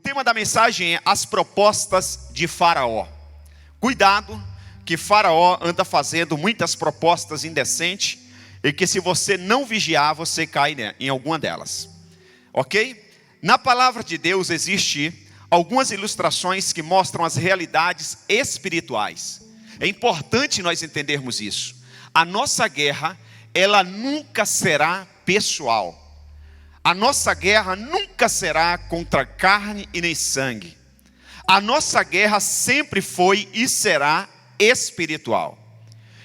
tema da mensagem é as propostas de Faraó. Cuidado, que Faraó anda fazendo muitas propostas indecentes e que se você não vigiar, você cai em alguma delas. Ok? Na palavra de Deus existe algumas ilustrações que mostram as realidades espirituais. É importante nós entendermos isso. A nossa guerra, ela nunca será pessoal. A nossa guerra nunca será contra carne e nem sangue. A nossa guerra sempre foi e será espiritual.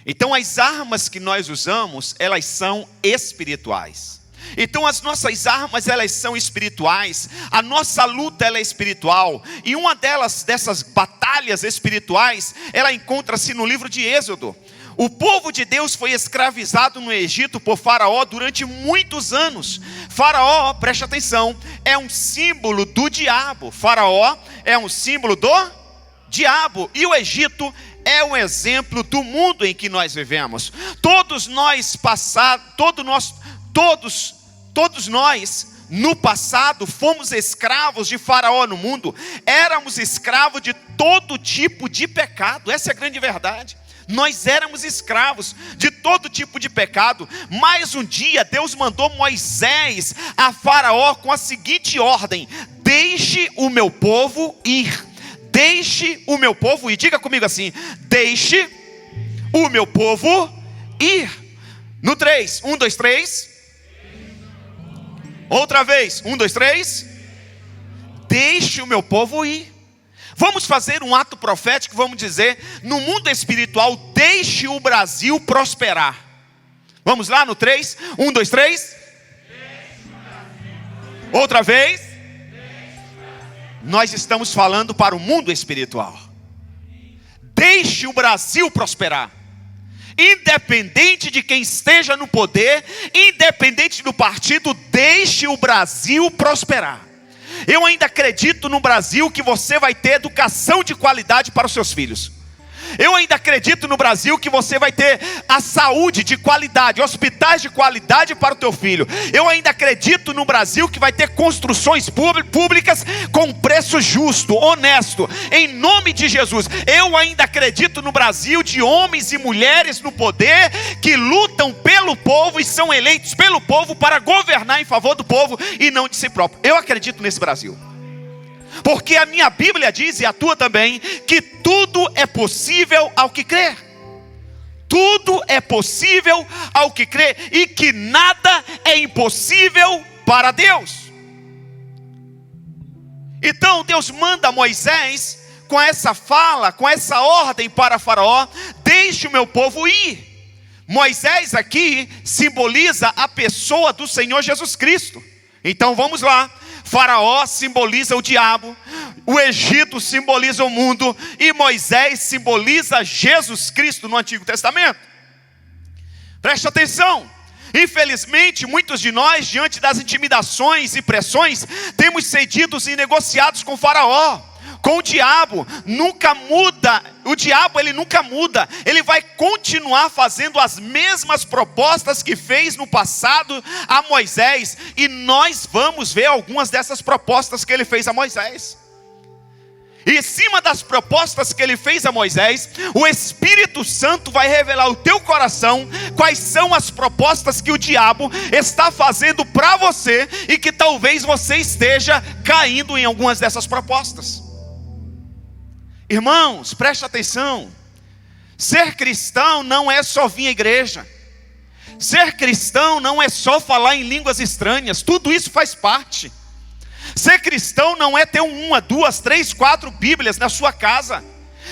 Então as armas que nós usamos, elas são espirituais. Então as nossas armas, elas são espirituais. A nossa luta, ela é espiritual. E uma dessas batalhas espirituais, ela encontra-se no livro de Êxodo. O povo de Deus foi escravizado no Egito por Faraó durante muitos anos. Faraó, preste atenção, é um símbolo do diabo. Faraó é um símbolo do diabo. E o Egito é um exemplo do mundo em que nós vivemos. Todos nós no passado fomos escravos de Faraó no mundo. Éramos escravos de todo tipo de pecado. Essa é a grande verdade. Nós éramos escravos de todo tipo de pecado. Mas um dia Deus mandou Moisés a Faraó com a seguinte ordem: deixe o meu povo ir. Deixe o meu povo ir. Diga comigo assim: deixe o meu povo ir. No 3, 1, 2, 3. Outra vez, 1, 2, 3. Deixe o meu povo ir. Vamos fazer um ato profético, vamos dizer, no mundo espiritual, deixe o Brasil prosperar. Vamos lá no 3, 1, 2, 3. Outra vez. Nós estamos falando para o mundo espiritual. Deixe o Brasil prosperar. Independente de quem esteja no poder, independente do partido, deixe o Brasil prosperar. Eu ainda acredito no Brasil que você vai ter educação de qualidade para os seus filhos. Eu ainda acredito no Brasil que você vai ter a saúde de qualidade, hospitais de qualidade para o teu filho. Eu ainda acredito no Brasil que vai ter construções públicas com preço justo, honesto, em nome de Jesus. Eu ainda acredito no Brasil de homens e mulheres no poder que lutam pelo povo e são eleitos pelo povo para governar em favor do povo e não de si próprio. Eu acredito nesse Brasil. Porque a minha Bíblia diz, e a tua também, que tudo é possível ao que crê. Tudo é possível ao que crê. E que nada é impossível para Deus. Então Deus manda Moisés com essa fala, com essa ordem para Faraó: deixe o meu povo ir. Moisés aqui simboliza a pessoa do Senhor Jesus Cristo. Então vamos lá. Faraó simboliza o diabo, o Egito simboliza o mundo e Moisés simboliza Jesus Cristo no Antigo Testamento. Preste atenção. Infelizmente, muitos de nós, diante das intimidações e pressões, temos cedidos e negociados com Faraó, com o diabo. Nunca muda. O diabo, ele nunca muda. Ele vai continuar fazendo as mesmas propostas que fez no passado a Moisés. E nós vamos ver algumas dessas propostas que ele fez a Moisés. E em cima das propostas que ele fez a Moisés, o Espírito Santo vai revelar ao teu coração quais são as propostas que o diabo está fazendo para você e que talvez você esteja caindo em algumas dessas propostas. Irmãos, preste atenção. Ser cristão não é só vir à igreja. Ser cristão não é só falar em línguas estranhas. Tudo isso faz parte. Ser cristão não é ter 1, 2, 3, 4 Bíblias na sua casa.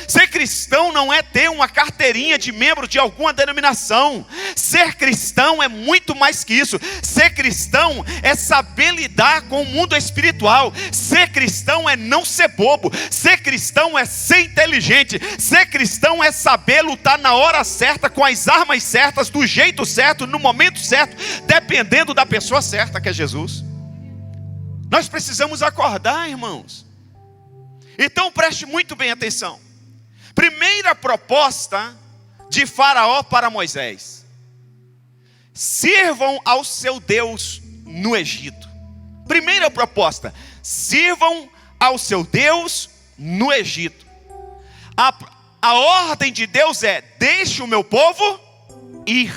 Ser cristão não é ter uma carteirinha de membro de alguma denominação. Ser cristão é muito mais que isso. Ser cristão é saber lidar com o mundo espiritual. Ser cristão é não ser bobo. Ser cristão é ser inteligente. Ser cristão é saber lutar na hora certa, com as armas certas, do jeito certo, no momento certo, dependendo da pessoa certa, que é Jesus. Nós precisamos acordar, irmãos. Então preste muito bem atenção. Primeira proposta de Faraó para Moisés: sirvam ao seu Deus no Egito. Primeira proposta: sirvam ao seu Deus no Egito. A ordem de Deus é: deixe o meu povo ir.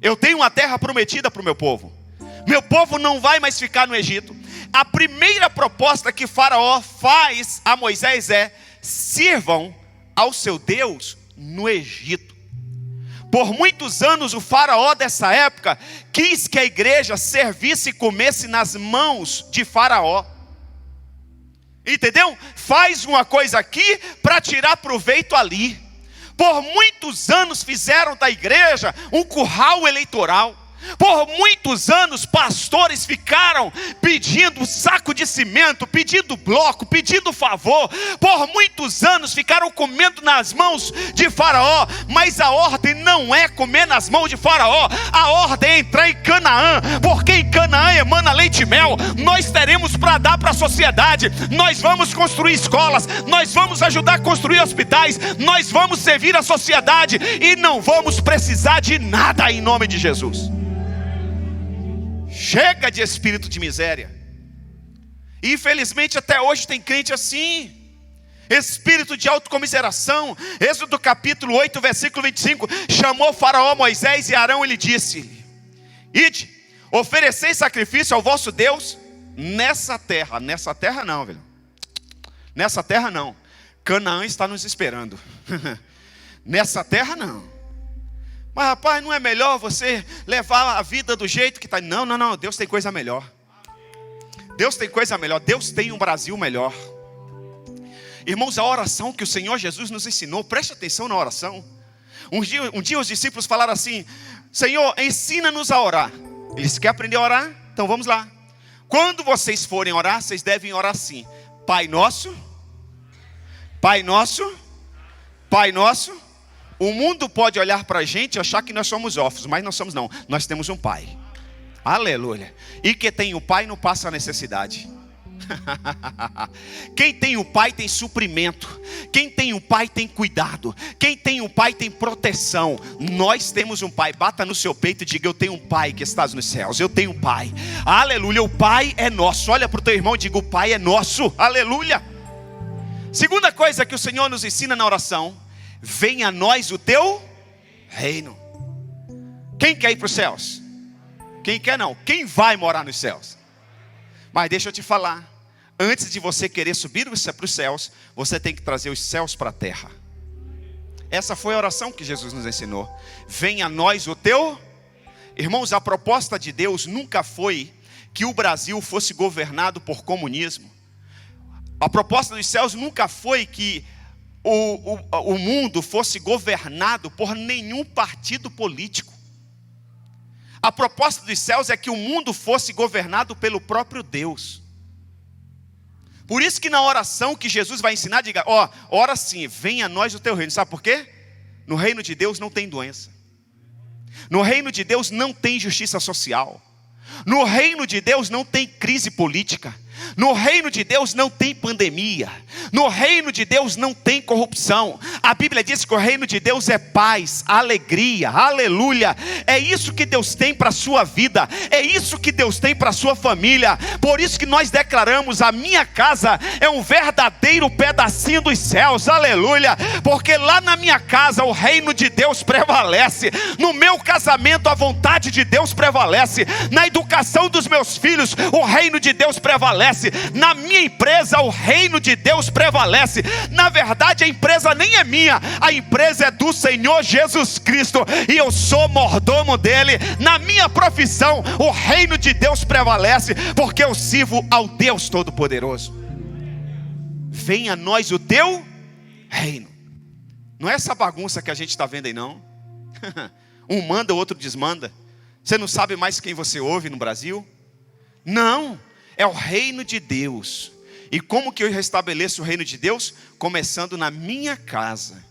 Eu tenho uma terra prometida para o meu povo. Meu povo não vai mais ficar no Egito. A primeira proposta que Faraó faz a Moisés é: sirvam ao seu Deus no Egito. Por muitos anos o Faraó dessa época quis que a igreja servisse e comesse nas mãos de Faraó. Entendeu? Faz uma coisa aqui para tirar proveito ali. Por muitos anos fizeram da igreja um curral eleitoral. Por muitos anos pastores ficaram pedindo saco de cimento, pedindo bloco, pedindo favor. Por muitos anos ficaram comendo nas mãos de Faraó. Mas a ordem não é comer nas mãos de Faraó. A ordem é entrar em Canaã, porque em Canaã emana leite e mel. Nós teremos para dar para a sociedade. Nós vamos construir escolas, nós vamos ajudar a construir hospitais, nós vamos servir a sociedade e não vamos precisar de nada em nome de Jesus. Chega de espírito de miséria. E infelizmente até hoje tem crente assim. Espírito de autocomiseração. Êxodo capítulo 8, versículo 25. Chamou Faraó Moisés e Arão e lhe disse: ide, oferecei sacrifício ao vosso Deus nessa terra. Nessa terra não, velho. Nessa terra não. Canaã está nos esperando. Nessa terra não. Mas rapaz, não é melhor você levar a vida do jeito que está? Não, não, não, Deus tem coisa melhor. Deus tem coisa melhor, Deus tem um Brasil melhor. Irmãos, a oração que o Senhor Jesus nos ensinou, preste atenção na oração. Um dia os discípulos falaram assim: Senhor, ensina-nos a orar. Eles querem aprender a orar? Então vamos lá. Quando vocês forem orar, vocês devem orar assim: Pai nosso, Pai nosso, Pai nosso. O mundo pode olhar para a gente e achar que nós somos órfãos, mas não somos não. Nós temos um pai. Aleluia. E que tem o pai não passa necessidade. Quem tem o pai tem suprimento. Quem tem o pai tem cuidado. Quem tem o pai tem proteção. Nós temos um pai. Bata no seu peito e diga: eu tenho um pai que estás nos céus. Eu tenho um pai. Aleluia. O pai é nosso. Olha para o teu irmão e diga: o pai é nosso. Aleluia. Segunda coisa que o Senhor nos ensina na oração: venha a nós o teu reino. Quem quer ir para os céus? Quem quer não? Quem vai morar nos céus? Mas deixa eu te falar, antes de você querer subir para os céus, você tem que trazer os céus para a terra. Essa foi a oração que Jesus nos ensinou. Venha a nós o teu. Irmãos, a proposta de Deus nunca foi que o Brasil fosse governado por comunismo. A proposta dos céus nunca foi que o mundo fosse governado por nenhum partido político. A proposta dos céus é que o mundo fosse governado pelo próprio Deus. Por isso que na oração que Jesus vai ensinar, diga: ora assim, venha a nós o teu reino. Sabe por quê? No reino de Deus não tem doença. No reino de Deus não tem justiça social. No reino de Deus não tem crise política. No reino de Deus não tem pandemia. No reino de Deus não tem corrupção. A Bíblia diz que o reino de Deus é paz, alegria, aleluia. É isso que Deus tem para a sua vida. É isso que Deus tem para a sua família. Por isso que nós declaramos: a minha casa é um verdadeiro pedacinho dos céus, aleluia. Porque lá na minha casa o reino de Deus prevalece. No meu casamento a vontade de Deus prevalece. Na educação dos meus filhos o reino de Deus prevalece. Na minha empresa o reino de Deus prevalece. Na verdade a empresa nem é minha, a empresa é do Senhor Jesus Cristo e eu sou mordomo dele. Na minha profissão o reino de Deus prevalece, porque eu sirvo ao Deus Todo-Poderoso. Venha a nós o teu reino. Não é essa bagunça que a gente está vendo aí não. Um manda, o outro desmanda. Você não sabe mais quem você ouve no Brasil? Não. É o reino de Deus. E como que eu restabeleço o reino de Deus? Começando na minha casa,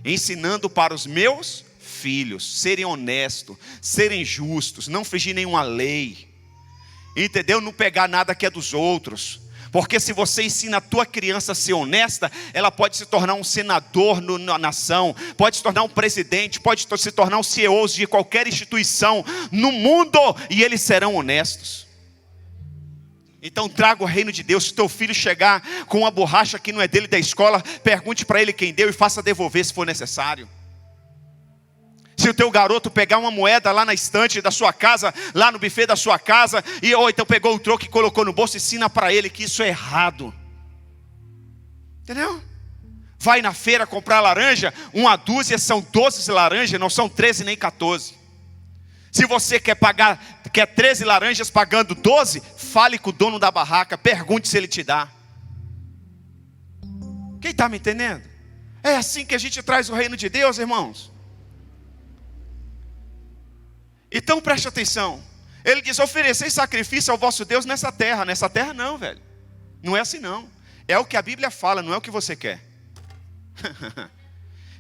ensinando para os meus filhos serem honestos, serem justos, não fingir nenhuma lei, entendeu? Não pegar nada que é dos outros. Porque se você ensina a tua criança a ser honesta, ela pode se tornar um senador na nação, pode se tornar um presidente, pode se tornar um CEO de qualquer instituição no mundo, e eles serão honestos. Então traga o reino de Deus. Se teu filho chegar com uma borracha que não é dele da escola, pergunte para ele quem deu e faça devolver se for necessário. Se o teu garoto pegar uma moeda lá na estante da sua casa, lá no buffet da sua casa, ou então pegou o troco e colocou no bolso, ensina para ele que isso é errado. Entendeu? Vai na feira comprar laranja, uma dúzia são 12 laranjas, não são 13 nem 14. Se você quer 13 laranjas pagando 12, fale com o dono da barraca, pergunte se ele te dá. Quem está me entendendo? É assim que a gente traz o reino de Deus, irmãos. Então preste atenção. Ele diz: oferecei sacrifício ao vosso Deus nessa terra. Nessa terra não, velho. Não é assim não. É o que a Bíblia fala, não é o que você quer.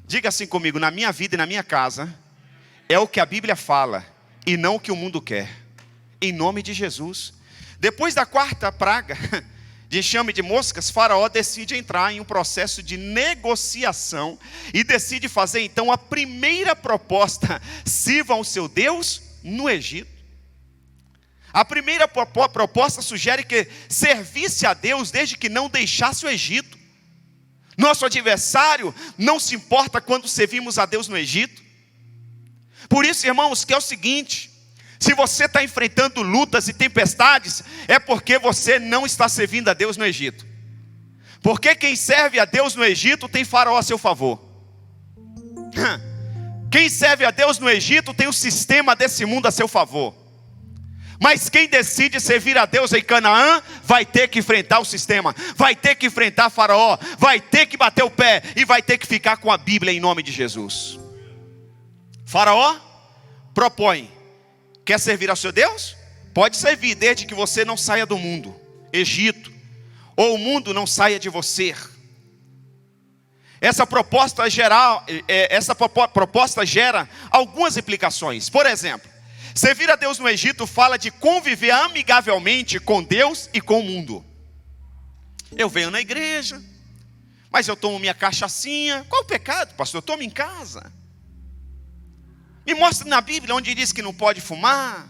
Diga assim comigo: na minha vida e na minha casa, é o que a Bíblia fala e não o que o mundo quer. Em nome de Jesus. Depois da quarta praga de enxame de moscas, Faraó decide entrar em um processo de negociação e decide fazer então a primeira proposta: sirvam ao seu Deus no Egito. A primeira proposta sugere que servisse a Deus desde que não deixasse o Egito. Nosso adversário não se importa quando servimos a Deus no Egito. Por isso, irmãos, que é o seguinte: se você está enfrentando lutas e tempestades, é porque você não está servindo a Deus no Egito. Porque quem serve a Deus no Egito tem Faraó a seu favor. Quem serve a Deus no Egito tem o sistema desse mundo a seu favor. Mas quem decide servir a Deus em Canaã, vai ter que enfrentar o sistema, vai ter que enfrentar Faraó, vai ter que bater o pé e vai ter que ficar com a Bíblia em nome de Jesus. Faraó propõe: quer servir ao seu Deus? Pode servir, desde que você não saia do mundo, Egito, ou o mundo não saia de você. Essa proposta gera algumas implicações. Por exemplo, servir a Deus no Egito fala de conviver amigavelmente com Deus e com o mundo. Eu venho na igreja, mas eu tomo minha cachaçinha. Qual o pecado, pastor? Eu tomo em casa. Me mostra na Bíblia onde diz que não pode fumar.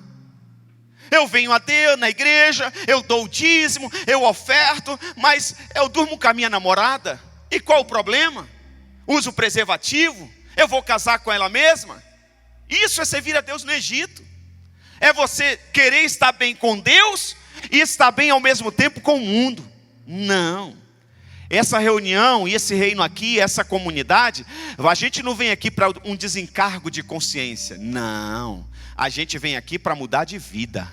Eu venho a Deus na igreja, eu dou o dízimo, eu oferto, mas eu durmo com a minha namorada. E qual o problema? Uso preservativo, eu vou casar com ela mesma. Isso é servir a Deus no Egito. É você querer estar bem com Deus e estar bem ao mesmo tempo com o mundo. Não. Essa reunião e esse reino aqui, essa comunidade, a gente não vem aqui para um desencargo de consciência. Não. A gente vem aqui para mudar de vida.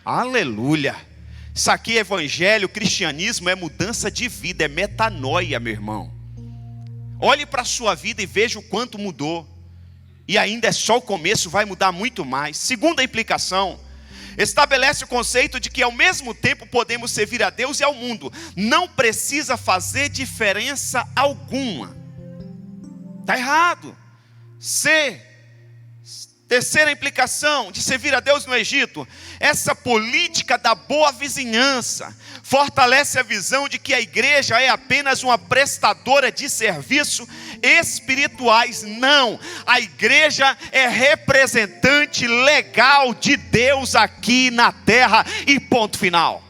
Aleluia. Isso aqui é evangelho, cristianismo, é mudança de vida, é metanoia, meu irmão. Olhe para a sua vida e veja o quanto mudou. E ainda é só o começo, vai mudar muito mais. Segunda implicação: estabelece o conceito de que ao mesmo tempo podemos servir a Deus e ao mundo. Não precisa fazer diferença alguma. Está errado. Terceira implicação de servir a Deus no Egito: essa política da boa vizinhança fortalece a visão de que a igreja é apenas uma prestadora de serviço espirituais. Não, a igreja é representante legal de Deus aqui na terra e ponto final.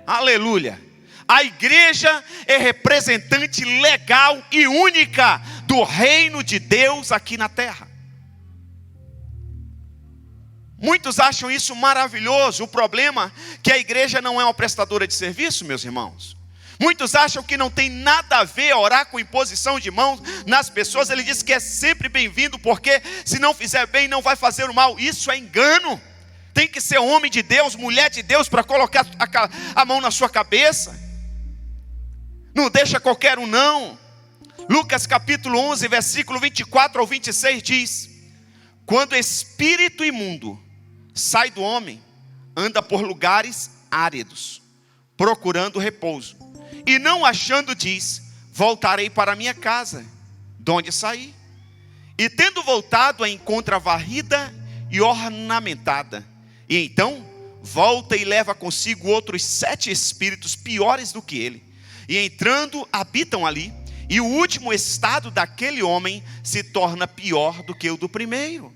Aleluia. A igreja é representante legal e única do reino de Deus aqui na terra. Muitos acham isso maravilhoso. O problema é que a igreja não é uma prestadora de serviço, meus irmãos. Muitos acham que não tem nada a ver orar com imposição de mãos nas pessoas. Ele diz que é sempre bem-vindo, porque se não fizer bem, não vai fazer o mal. Isso é engano. Tem que ser homem de Deus, mulher de Deus, para colocar a mão na sua cabeça. Não deixa qualquer um não. Lucas capítulo 11, versículo 24 ao 26 diz: quando espírito imundo sai do homem, anda por lugares áridos, procurando repouso, e não achando, diz: voltarei para minha casa, de onde saí. E tendo voltado, a encontra varrida e ornamentada. E então volta e leva consigo outros 7 espíritos piores do que ele. E entrando, habitam ali. E o último estado daquele homem se torna pior do que o do primeiro.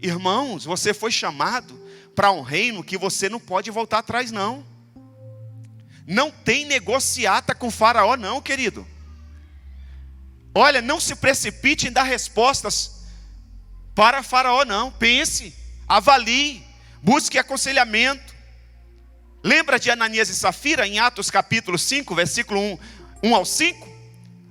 Irmãos, você foi chamado para um reino que você não pode voltar atrás não. Não tem negociata com Faraó não, querido. Olha, não se precipite em dar respostas para Faraó não. Pense, avalie, busque aconselhamento. Lembra de Ananias e Safira em Atos capítulo 5, versículo 1 ao 5?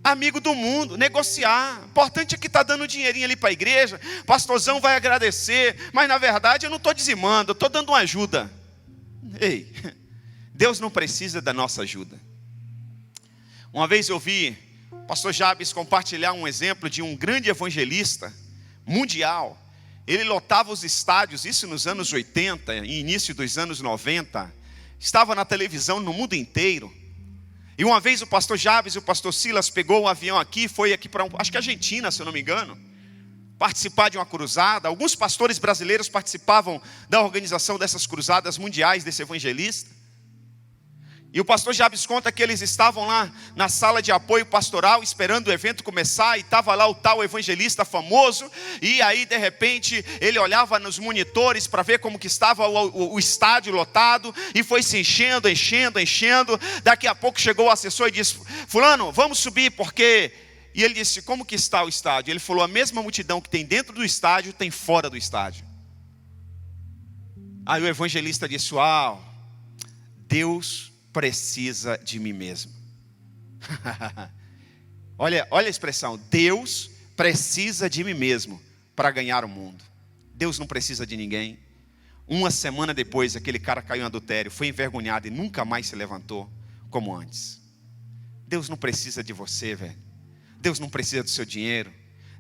Amigo do mundo, negociar. Importante é que está dando dinheirinho ali para a igreja. Pastorzão vai agradecer. Mas na verdade eu não estou dizimando, eu estou dando uma ajuda. Ei, Deus não precisa da nossa ajuda. Uma vez eu vi o pastor Jabes compartilhar um exemplo de um grande evangelista mundial. Ele lotava os estádios, isso nos anos 80 e início dos anos 90. Estava na televisão no mundo inteiro. E uma vez o pastor Jabes e o pastor Silas pegou um avião aqui, foi aqui para, acho que Argentina, se eu não me engano, participar de uma cruzada. Alguns pastores brasileiros participavam da organização dessas cruzadas mundiais, desse evangelista. E o pastor Jabes conta que eles estavam lá na sala de apoio pastoral, esperando o evento começar, e estava lá o tal evangelista famoso, e aí de repente ele olhava nos monitores para ver como que estava o estádio lotado, e foi se enchendo. Daqui a pouco chegou o assessor e disse: fulano, vamos subir porque... E ele disse: como que está o estádio? Ele falou: a mesma multidão que tem dentro do estádio, tem fora do estádio. Aí o evangelista disse: uau, Deus precisa de mim mesmo. olha a expressão, Deus precisa de mim mesmo para ganhar o mundo. Deus não precisa de ninguém. Uma semana depois, aquele cara caiu em adultério, foi envergonhado e nunca mais se levantou como antes. Deus não precisa de você, velho. Deus não precisa do seu dinheiro.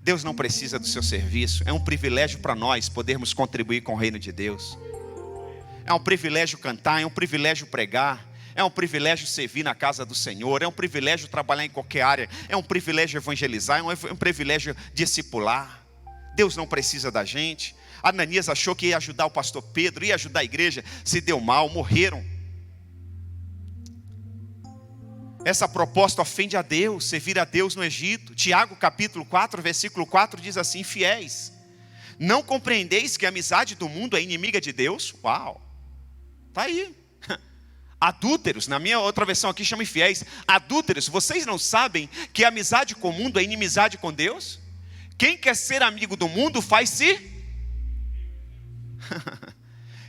Deus não precisa do seu serviço. É um privilégio para nós podermos contribuir com o reino de Deus. É um privilégio cantar, é um privilégio pregar. É um privilégio servir na casa do Senhor, é um privilégio trabalhar em qualquer área, é um privilégio evangelizar, é um privilégio discipular. Deus não precisa da gente. Ananias achou que ia ajudar o pastor Pedro, ia ajudar a igreja, se deu mal, morreram. Essa proposta ofende a Deus, servir a Deus no Egito. Tiago capítulo 4, versículo 4 diz assim: fiéis, não compreendeis que a amizade do mundo é inimiga de Deus? Uau, está aí. Adúlteros, na minha outra versão aqui chama infiéis. Adúlteros, vocês não sabem que a amizade com o mundo é inimizade com Deus? Quem quer ser amigo do mundo faz-se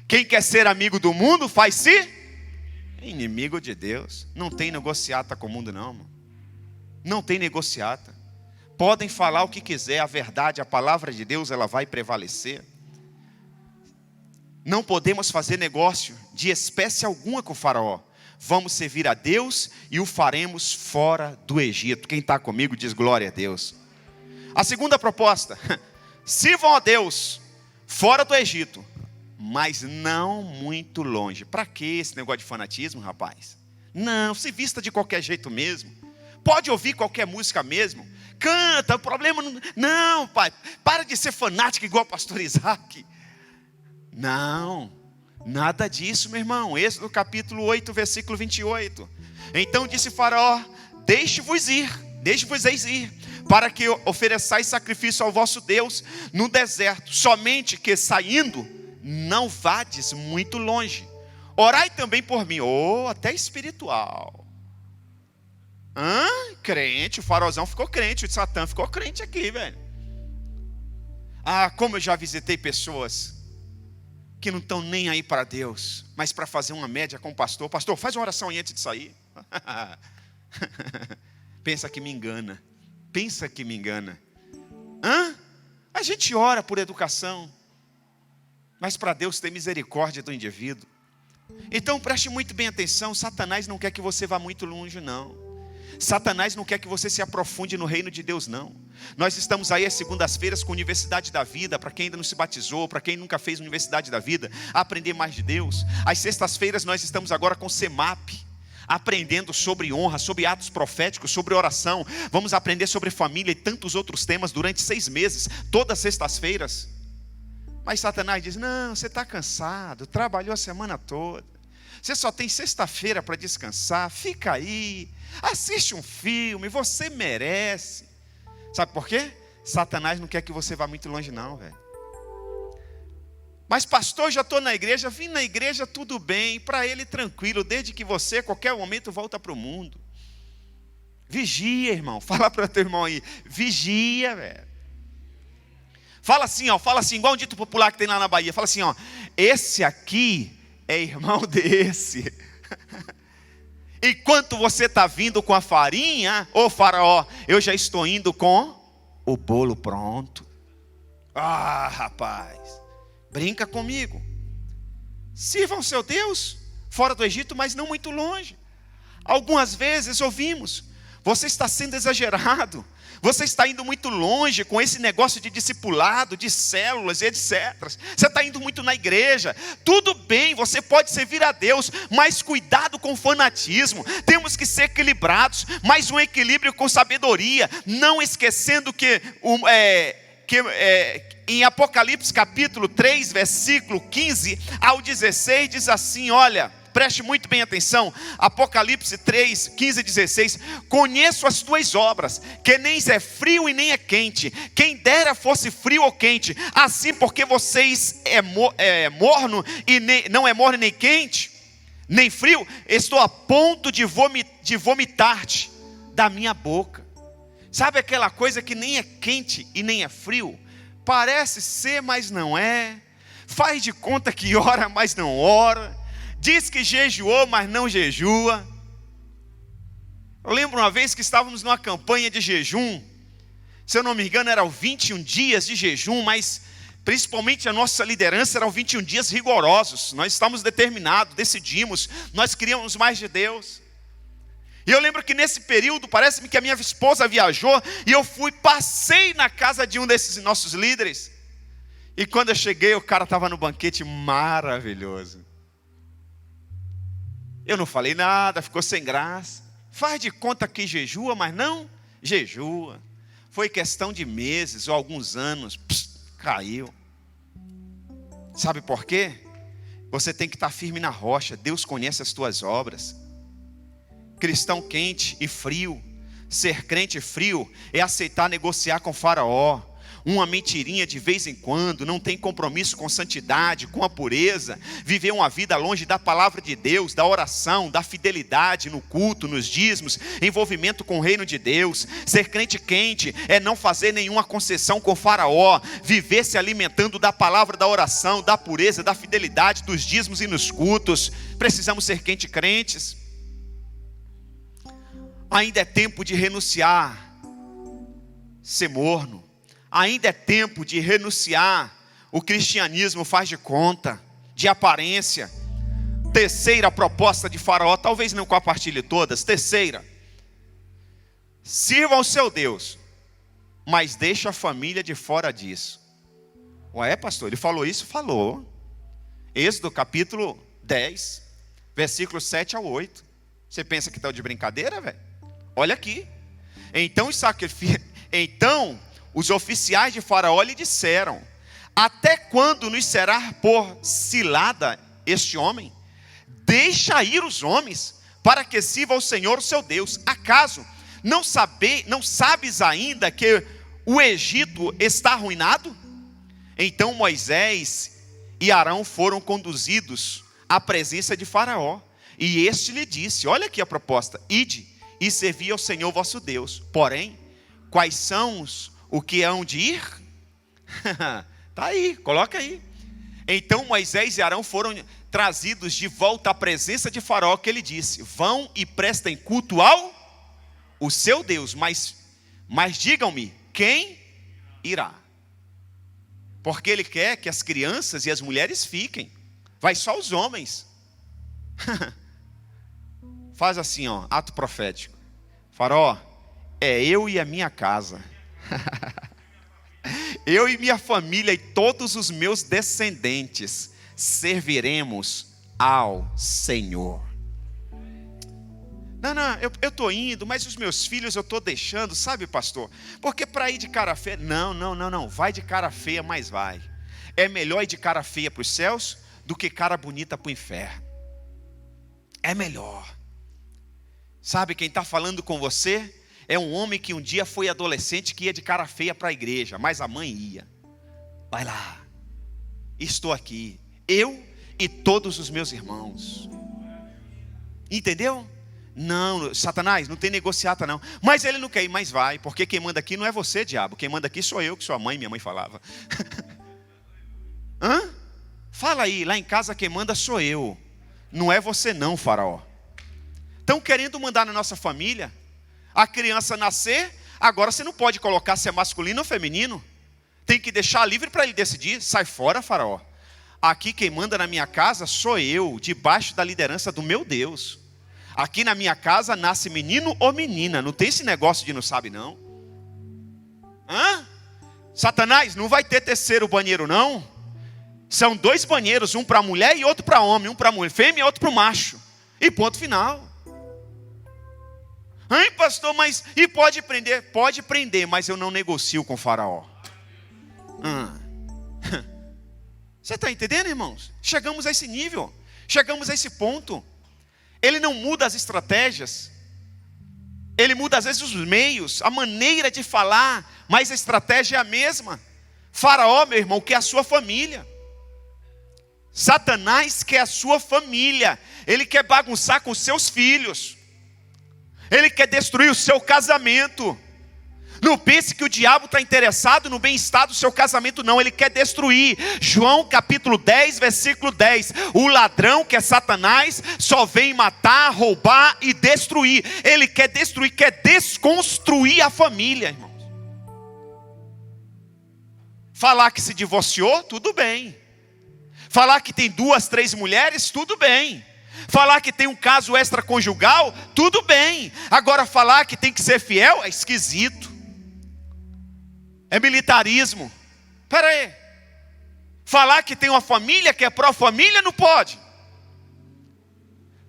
Quem quer ser amigo do mundo faz-se inimigo de Deus. Não tem negociata com o mundo não, mano. Não tem negociata. Podem falar o que quiser, a verdade, a palavra de Deus, ela vai prevalecer. Não podemos fazer negócio de espécie alguma com o Faraó. Vamos servir a Deus e o faremos fora do Egito. Quem está comigo diz glória a Deus. A segunda proposta: sirvam a Deus fora do Egito, mas não muito longe. Para que esse negócio de fanatismo, rapaz? Não, se vista de qualquer jeito mesmo. Pode ouvir qualquer música mesmo. Canta, o problema não... Não, pai, para de ser fanático igual o pastor Isaac. Não, nada disso, meu irmão. Êxodo capítulo 8, versículo 28. Então disse Faraó: deixe-vos ir, para que ofereçais sacrifício ao vosso Deus no deserto. Somente que saindo, não vades muito longe. Orai também por mim. Até espiritual. Crente, o faraozão ficou crente, o Satã ficou crente aqui, velho. Como eu já visitei pessoas que não estão nem aí para Deus, mas para fazer uma média com o pastor. Pastor, faz uma oração aí antes de sair. Pensa que me engana. A gente ora por educação, mas para Deus ter misericórdia do indivíduo. Então preste muito bem atenção. Satanás não quer que você vá muito longe, não. Satanás não quer que você se aprofunde no reino de Deus, não. Nós estamos aí às segundas-feiras com a Universidade da Vida, para quem ainda não se batizou, para quem nunca fez Universidade da Vida, aprender mais de Deus. Às sextas-feiras nós estamos agora com o CEMAP, aprendendo sobre honra, sobre atos proféticos, sobre oração. Vamos aprender sobre família e tantos outros temas durante 6 meses, todas as sextas-feiras. Mas Satanás diz: não, você está cansado, trabalhou a semana toda, você só tem sexta-feira para descansar, fica aí, assiste um filme, você merece. Sabe por quê? Satanás não quer que você vá muito longe não, velho. Mas pastor, já estou na igreja, vim na igreja, tudo bem, para ele tranquilo, desde que você, a qualquer momento, volta para o mundo. Vigia, irmão, fala para o teu irmão aí, vigia, velho. Fala assim, igual um dito popular que tem lá na Bahia, fala assim, esse aqui é irmão desse. Enquanto você está vindo com a farinha, ô Faraó, eu já estou indo com o bolo pronto. Ah, rapaz, brinca comigo. Sirvam seu Deus fora do Egito, mas não muito longe. Algumas vezes ouvimos, você está sendo exagerado, você está indo muito longe com esse negócio de discipulado, de células e etc. Você está indo muito na igreja. Tudo bem, você pode servir a Deus, mas cuidado com o fanatismo. Temos que ser equilibrados, mas um equilíbrio com sabedoria. Não esquecendo que em Apocalipse capítulo 3, versículo 15 ao 16, diz assim, olha... Preste muito bem atenção, Apocalipse 3, 15 e 16. Conheço as tuas obras, que nem é frio e nem é quente. Quem dera fosse frio ou quente. Assim, porque vocês morno e não é morno nem quente, nem frio, estou a ponto de vomitar-te da minha boca. Sabe aquela coisa que nem é quente e nem é frio? Parece ser, mas não é. Faz de conta que ora, mas não ora. Diz que jejuou, mas não jejua. Eu lembro uma vez que estávamos numa campanha de jejum. Se eu não me engano, eram 21 dias de jejum, mas principalmente a nossa liderança eram 21 dias rigorosos. Nós estávamos determinados, decidimos, nós queríamos mais de Deus. E eu lembro que nesse período, parece-me que a minha esposa viajou, e eu passei na casa de um desses nossos líderes. E quando eu cheguei, o cara estava no banquete maravilhoso. Eu não falei nada, ficou sem graça. Faz de conta que jejua, mas não jejua. Foi questão de meses ou alguns anos, caiu. Sabe por quê? Você tem que estar firme na rocha. Deus conhece as tuas obras. Cristão quente e frio. Ser crente frio é aceitar negociar com Faraó. Uma mentirinha de vez em quando, não tem compromisso com santidade, com a pureza, viver uma vida longe da palavra de Deus, da oração, da fidelidade no culto, nos dízimos, envolvimento com o reino de Deus. Ser crente quente é não fazer nenhuma concessão com Faraó, viver se alimentando da palavra, da oração, da pureza, da fidelidade, dos dízimos e nos cultos. Precisamos ser quente crentes. Ainda é tempo de renunciar, ser morno. Ainda é tempo de renunciar. O cristianismo faz de conta, de aparência. Terceira proposta de Faraó, talvez não compartilhe todas. Terceira, sirva ao seu Deus, mas deixa a família de fora disso. Ué, pastor, ele falou isso? Falou. Êxodo capítulo 10, versículos 7 ao 8. Você pensa que está de brincadeira, velho? Olha aqui. Então os oficiais de Faraó lhe disseram: até quando nos será por cilada este homem? Deixa ir os homens, para que sirva ao Senhor seu Deus. Acaso não sabes ainda que o Egito está arruinado? Então Moisés e Arão foram conduzidos à presença de Faraó, e este lhe disse: olha aqui a proposta: ide e servi ao Senhor vosso Deus. Porém, quais são o que hão de ir? Está aí, coloca aí. Então Moisés e Arão foram trazidos de volta à presença de Faraó, que ele disse: vão e prestem culto ao o seu Deus, mas digam-me, quem irá? Porque ele quer que as crianças e as mulheres fiquem, vai só os homens. Faz assim, ato profético: Faraó, é eu e a minha casa, eu e minha família e todos os meus descendentes serviremos ao Senhor. Não, eu estou indo, mas os meus filhos eu estou deixando, sabe, pastor? Porque para ir de cara feia, não, vai de cara feia, mas vai. É melhor ir de cara feia para os céus do que cara bonita para o inferno. É melhor. Sabe quem está falando com você? É um homem que um dia foi adolescente, que ia de cara feia para a igreja, mas a mãe ia. Vai lá. estou aqui, eu e todos os meus irmãos. Entendeu? Não, Satanás, não tem negociata não. Mas ele não quer ir, mas vai. Porque quem manda aqui não é você, diabo. Quem manda aqui sou eu, que sua mãe, minha mãe falava. Hã? Fala aí, lá em casa quem manda sou eu. Não é você não, Faraó. Estão querendo mandar na nossa família. A criança nascer, agora você não pode colocar se é masculino ou feminino. Tem que deixar livre para ele decidir. Sai fora, Faraó. Aqui quem manda na minha casa sou eu, debaixo da liderança do meu Deus. Aqui na minha casa nasce menino ou menina. Não tem esse negócio de não sabe não. Hã? Satanás, não vai ter terceiro banheiro não. São 2 banheiros, um para mulher e outro para homem. Um para mulher fêmea e outro para o macho. E ponto final. Ai, pastor, mas... E pode prender? Pode prender, mas eu não negocio com o Faraó. Você está entendendo, irmãos? Chegamos a esse nível. Chegamos a esse ponto. Ele não muda as estratégias. Ele muda às vezes os meios, a maneira de falar, mas a estratégia é a mesma. Faraó, meu irmão, quer a sua família. Satanás quer a sua família. Ele quer bagunçar com seus filhos. Ele quer destruir o seu casamento. Não pense que o diabo está interessado no bem-estar do seu casamento, não. Ele quer destruir. João capítulo 10, versículo 10. O ladrão, que é Satanás, só vem matar, roubar e destruir. Ele quer destruir, quer desconstruir a família, irmãos. Falar que se divorciou, tudo bem. Falar que tem 2, 3 mulheres, tudo bem. Falar que tem um caso extraconjugal, tudo bem. Agora falar que tem que ser fiel, é esquisito. É militarismo. Espera aí. Falar que tem uma família que é pró-família, não pode.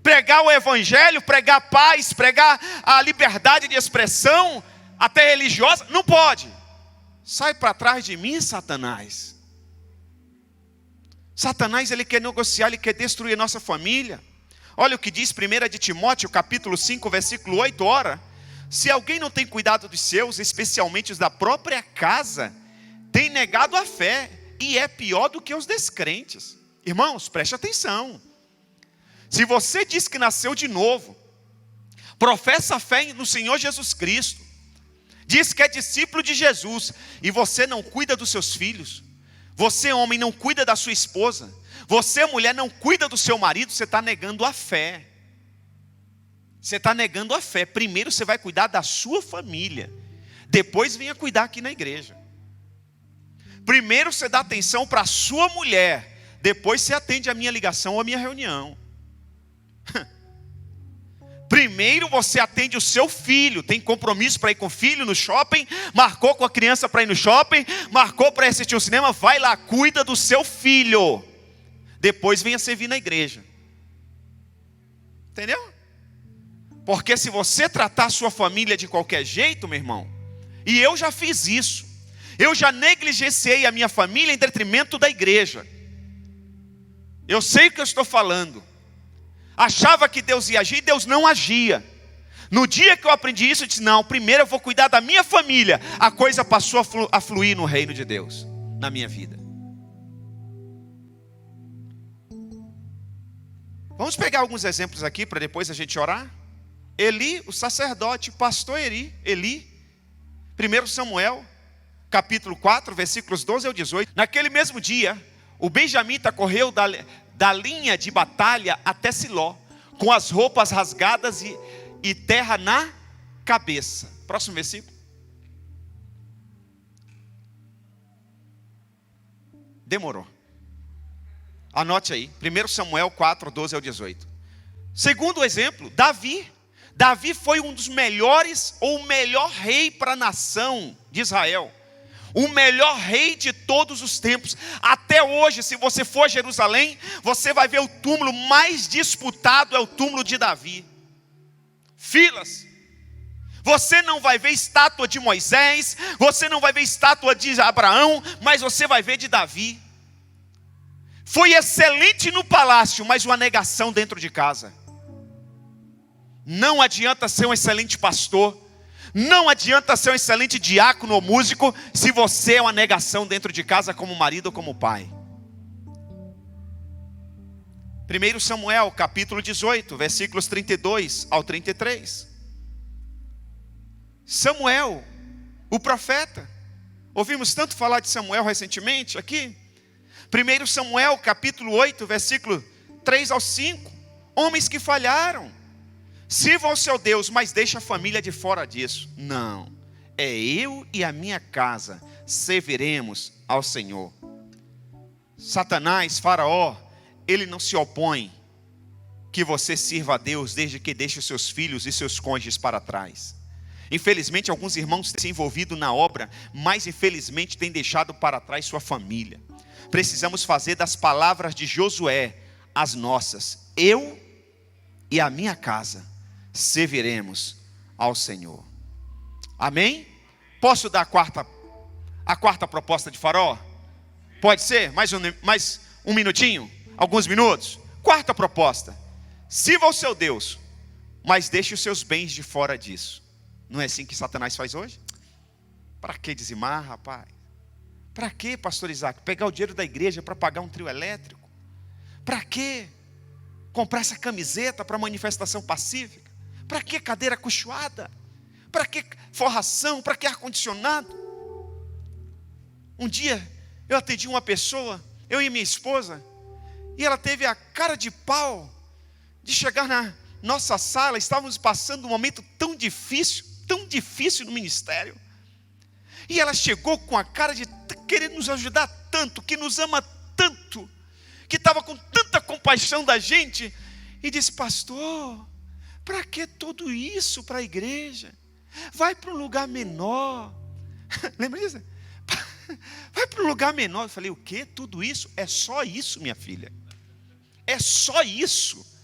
Pregar o evangelho, pregar a paz, pregar a liberdade de expressão, até religiosa, não pode. Sai para trás de mim, Satanás. Satanás, ele quer negociar, ele quer destruir a nossa família. Olha o que diz 1 de Timóteo, capítulo 5, versículo 8, ora. Se alguém não tem cuidado dos seus, especialmente os da própria casa, tem negado a fé e é pior do que os descrentes. Irmãos, preste atenção. Se você diz que nasceu de novo, professa a fé no Senhor Jesus Cristo, diz que é discípulo de Jesus, e você não cuida dos seus filhos, você homem não cuida da sua esposa, você mulher não cuida do seu marido, você está negando a fé. Você está negando a fé. Primeiro você vai cuidar da sua família. Depois venha cuidar aqui na igreja. Primeiro você dá atenção para a sua mulher. Depois você atende a minha ligação ou a minha reunião. Primeiro você atende o seu filho. Tem compromisso para ir com o filho no shopping. Marcou com a criança para ir no shopping. Marcou para assistir o cinema. Vai lá, cuida do seu filho. Depois venha servir na igreja. Entendeu? Porque se você tratar a sua família de qualquer jeito, meu irmão, e eu já fiz isso, eu já negligenciei a minha família em detrimento da igreja. Eu sei o que eu estou falando. Achava que Deus ia agir, Deus não agia. No dia que eu aprendi isso, eu disse, não, primeiro eu vou cuidar da minha família. A coisa passou a fluir no reino de Deus, na minha vida. Vamos pegar alguns exemplos aqui para depois a gente orar. Eli, o sacerdote, pastor Eli, 1 Samuel, capítulo 4, versículos 12 ao 18. Naquele mesmo dia, o benjamita correu da linha de batalha até Siló, com as roupas rasgadas e terra na cabeça. Próximo versículo. Demorou. Anote aí, 1 Samuel 4, 12 ao 18. Segundo exemplo, Davi. Davi foi um dos melhores, ou o melhor rei para a nação de Israel. O melhor rei de todos os tempos. Até hoje, se você for a Jerusalém, você vai ver o túmulo mais disputado, é o túmulo de Davi. Filas. Você não vai ver estátua de Moisés, você não vai ver estátua de Abraão, mas você vai ver de Davi. Foi excelente no palácio, mas uma negação dentro de casa. Não adianta ser um excelente pastor, não adianta ser um excelente diácono ou músico, se você é uma negação dentro de casa como marido ou como pai. 1 Samuel, capítulo 18, versículos 32 ao 33. Samuel, o profeta. Ouvimos tanto falar de Samuel recentemente aqui. 1 Samuel, capítulo 8, versículo 3 ao 5. Homens que falharam. Sirvam ao seu Deus, mas deixa a família de fora disso. Não, é eu e a minha casa serviremos ao Senhor. Satanás, Faraó, ele não se opõe que você sirva a Deus desde que deixe os seus filhos e seus cônjuges para trás. Infelizmente, alguns irmãos têm se envolvido na obra, mas infelizmente têm deixado para trás sua família. Precisamos fazer das palavras de Josué as nossas. Eu e a minha casa serviremos ao Senhor. Amém? Posso dar a quarta proposta de Faraó? Pode ser? Mais um minutinho? Alguns minutos? Quarta proposta: sirva ao seu Deus, mas deixe os seus bens de fora disso. Não é assim que Satanás faz hoje? Para que dizimar, rapaz? Para que, pastor Isaac, pegar o dinheiro da igreja para pagar um trio elétrico? Para que comprar essa camiseta para manifestação pacífica? Para que cadeira acolchoada? Para que forração? Para que ar-condicionado? Um dia eu atendi uma pessoa, eu e minha esposa, e ela teve a cara de pau de chegar na nossa sala. Estávamos passando um momento tão difícil no ministério. E ela chegou com a cara de querer nos ajudar tanto, que nos ama tanto, que estava com tanta compaixão da gente, e disse: pastor, para que tudo isso para a igreja? Vai para um lugar menor. Lembra disso? Vai para um lugar menor. Eu falei: o quê? Tudo isso? É só isso, minha filha. É só isso.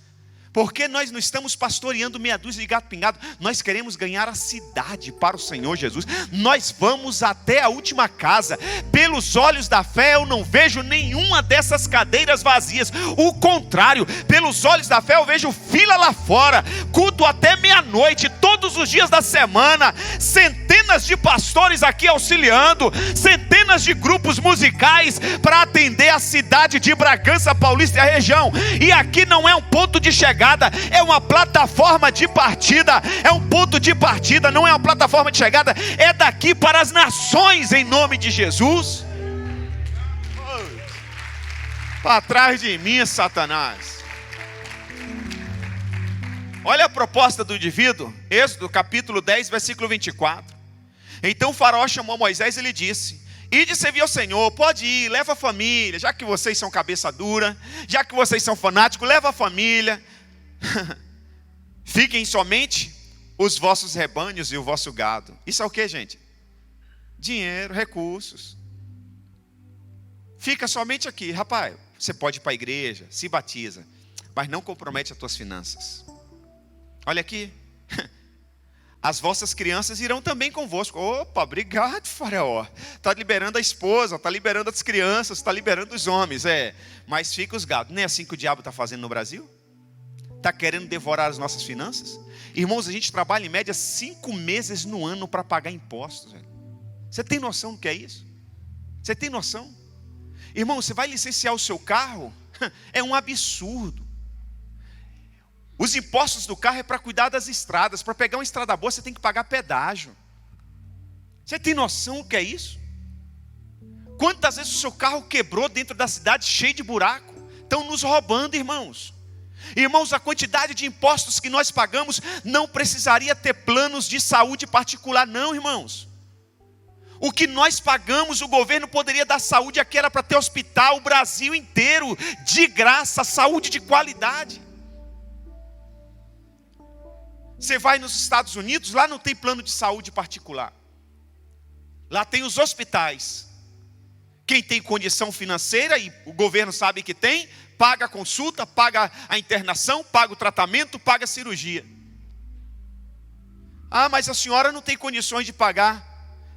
Porque nós não estamos pastoreando meia dúzia de gato pingado. Nós queremos ganhar a cidade para o Senhor Jesus. Nós vamos até a última casa. Pelos olhos da fé eu não vejo nenhuma dessas cadeiras vazias. O contrário, pelos olhos da fé eu vejo fila lá fora, culto até meia-noite, todos os dias da semana, centenas de pastores aqui auxiliando, centenas de grupos musicais para atender a cidade de Bragança Paulista e a região. E aqui não é um ponto de chegada, é uma plataforma de partida. É um ponto de partida, não é uma plataforma de chegada. É daqui para as nações, em nome de Jesus. Para trás de mim, Satanás. Olha a proposta do indivíduo. Êxodo capítulo 10, versículo 24. Então o faraó chamou Moisés e lhe disse: ide servir ao Senhor, pode ir, leva a família, já que vocês são cabeça dura, já que vocês são fanáticos, leva a família. Fiquem somente os vossos rebanhos e o vosso gado. Isso é o que, gente? Dinheiro, recursos. Fica somente aqui. Rapaz, você pode ir para a igreja, se batiza, mas não compromete as tuas finanças. Olha aqui. As vossas crianças irão também convosco. Opa, obrigado, Faraó. Está liberando a esposa, está liberando as crianças, está liberando os homens. Mas fica os gados. Nem é assim que o diabo está fazendo no Brasil? Está querendo devorar as nossas finanças? Irmãos, a gente trabalha em média 5 meses no ano para pagar impostos. Velho. Você tem noção do que é isso? Você tem noção? Irmão, você vai licenciar o seu carro? É um absurdo. Os impostos do carro é para cuidar das estradas. Para pegar uma estrada boa, você tem que pagar pedágio. Você tem noção do que é isso? Quantas vezes o seu carro quebrou dentro da cidade cheio de buraco? Estão nos roubando, irmãos. Irmãos, a quantidade de impostos que nós pagamos não precisaria ter planos de saúde particular, não, irmãos. O que nós pagamos, o governo poderia dar saúde aqui, era para ter hospital, o Brasil inteiro, de graça, saúde de qualidade. Você vai nos Estados Unidos, lá não tem plano de saúde particular. Lá tem os hospitais. Quem tem condição financeira, e o governo sabe que tem, paga a consulta, paga a internação, paga o tratamento, paga a cirurgia. Ah, mas a senhora não tem condições de pagar.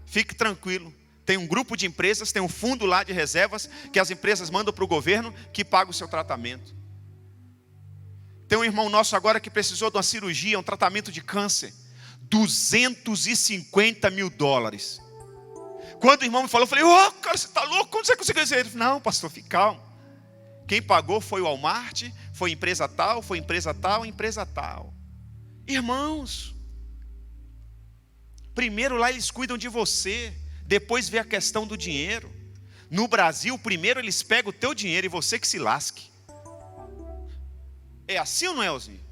Fique tranquilo. Tem um grupo de empresas, tem um fundo lá de reservas, que as empresas mandam para o governo, que paga o seu tratamento. Tem um irmão nosso agora que precisou de uma cirurgia, um tratamento de câncer. $250 mil. Quando o irmão me falou, eu falei: cara, você está louco? Como você conseguiu isso? Ele falou: não, pastor, fique calmo. Quem pagou foi o Walmart, Foi empresa tal, foi empresa tal, empresa tal. Irmãos, primeiro lá eles cuidam de você, depois vê a questão do dinheiro. No Brasil, primeiro eles pegam o teu dinheiro e você que se lasque. É assim ou não é, Elzinho?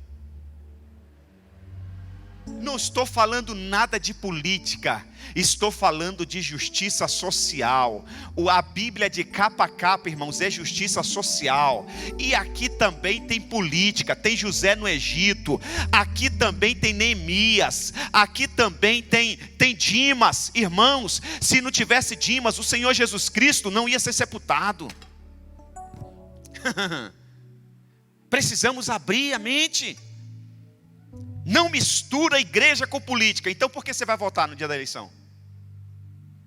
Não estou falando nada de política, estou falando de justiça social. A Bíblia de capa a capa, irmãos, é justiça social. E aqui também tem política, tem José no Egito, aqui também tem Neemias, aqui também tem Dimas. Irmãos, se não tivesse Dimas, o Senhor Jesus Cristo não ia ser sepultado. Precisamos abrir a mente. Não mistura igreja com política. Então por que você vai votar no dia da eleição?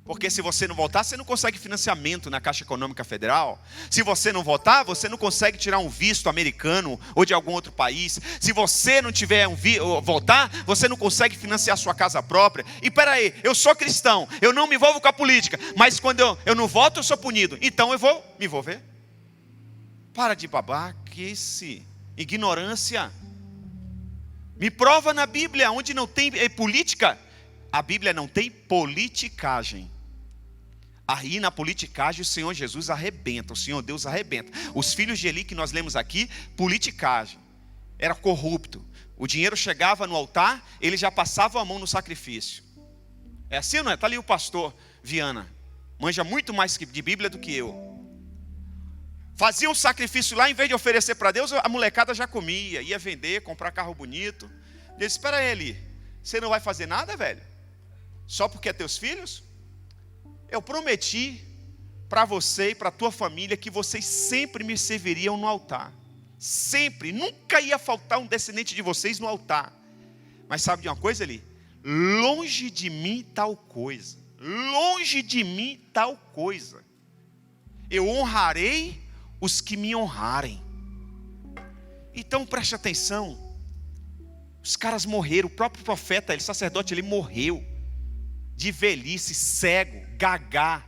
Porque se você não votar, você não consegue financiamento na Caixa Econômica Federal. Se você não votar, você não consegue tirar um visto americano ou de algum outro país. Se você não tiver votar, você não consegue financiar sua casa própria. E peraí, eu sou cristão, eu não me envolvo com a política, mas quando eu não voto, eu sou punido. Então eu vou me envolver? Para de babaquice, ignorância. Me prova na Bíblia onde não tem política. A Bíblia não tem politicagem. Aí na politicagem o Senhor Jesus arrebenta, o Senhor Deus arrebenta. Os filhos de Eli que nós lemos aqui, politicagem. Era corrupto. O dinheiro chegava no altar, ele já passava a mão no sacrifício. É assim ou não é? Está ali o pastor Viana. Manja muito mais de Bíblia do que eu. Fazia um sacrifício lá, em vez de oferecer para Deus, a molecada já comia, ia vender, comprar carro bonito. Ele disse, espera aí, Eli, você não vai fazer nada, velho? Só porque é teus filhos? Eu prometi para você e para a tua família que vocês sempre me serviriam no altar. Sempre, nunca ia faltar um descendente de vocês no altar. Mas sabe de uma coisa, Eli? Longe de mim tal coisa. Longe de mim tal coisa. Eu honrarei os que me honrarem. Então preste atenção. Os caras morreram. O próprio profeta, ele sacerdote, ele morreu de velhice, cego, gagá,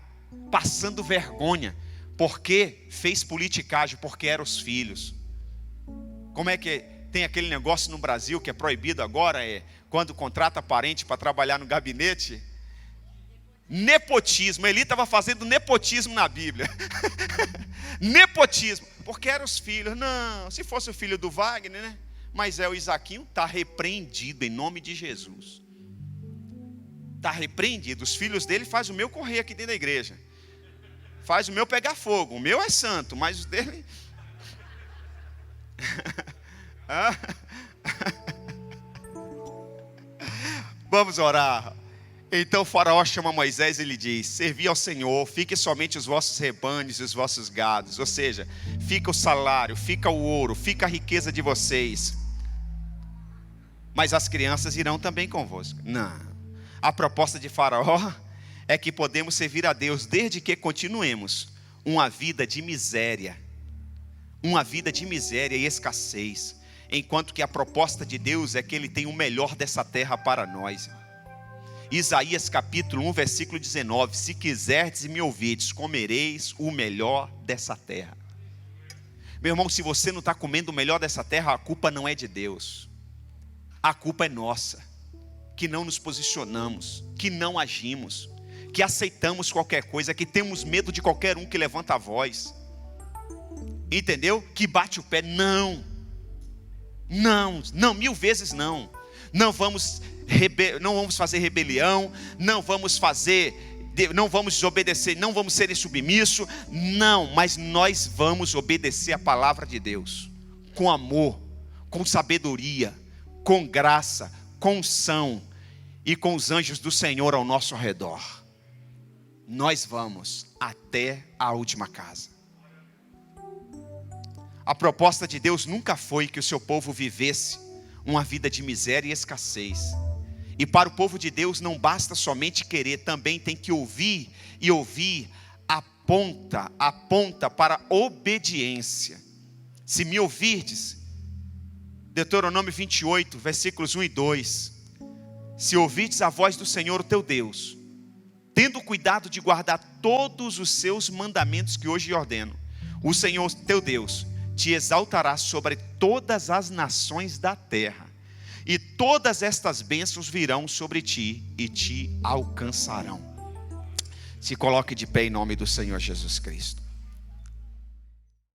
passando vergonha, porque fez politicagem, porque eram os filhos. Como é que tem aquele negócio no Brasil que é proibido agora, quando contrata parente para trabalhar no gabinete? Nepotismo. Eli estava fazendo nepotismo na Bíblia. Nepotismo, porque eram os filhos. Não, se fosse o filho do Wagner, né? Mas o Isaquinho está repreendido em nome de Jesus. Está repreendido. Os filhos dele fazem o meu correr aqui dentro da igreja. Faz o meu pegar fogo. O meu é santo, mas o dele... Vamos orar. Então o faraó chama Moisés e lhe diz, servi ao Senhor, fique somente os vossos rebanhos e os vossos gados. Ou seja, fica o salário, fica o ouro, fica a riqueza de vocês. Mas as crianças irão também convosco. Não. A proposta de faraó é que podemos servir a Deus desde que continuemos uma vida de miséria. Uma vida de miséria e escassez. Enquanto que a proposta de Deus é que Ele tem o melhor dessa terra para nós. Isaías capítulo 1, versículo 19. Se quiserdes e me ouvirdes, comereis o melhor dessa terra. Meu irmão, se você não está comendo o melhor dessa terra, a culpa não é de Deus. A culpa é nossa. Que não nos posicionamos, que não agimos, que aceitamos qualquer coisa, que temos medo de qualquer um que levanta a voz. Entendeu? Que bate o pé. Não, mil vezes não. Não vamos fazer rebelião, não vamos desobedecer, não vamos ser insubmissos, não, mas nós vamos obedecer a palavra de Deus, com amor, com sabedoria, com graça, com unção e com os anjos do Senhor ao nosso redor. Nós vamos até a última casa. A proposta de Deus nunca foi que o seu povo vivesse uma vida de miséria e escassez. E para o povo de Deus não basta somente querer, também tem que ouvir, e ouvir aponta para a obediência. Se me ouvirdes, Deuteronômio 28, versículos 1 e 2. Se ouvirdes a voz do Senhor teu Deus, tendo cuidado de guardar todos os seus mandamentos que hoje ordeno, o Senhor teu Deus te exaltará sobre todas as nações da terra, e todas estas bênçãos virão sobre ti e te alcançarão. Se coloque de pé em nome do Senhor Jesus Cristo.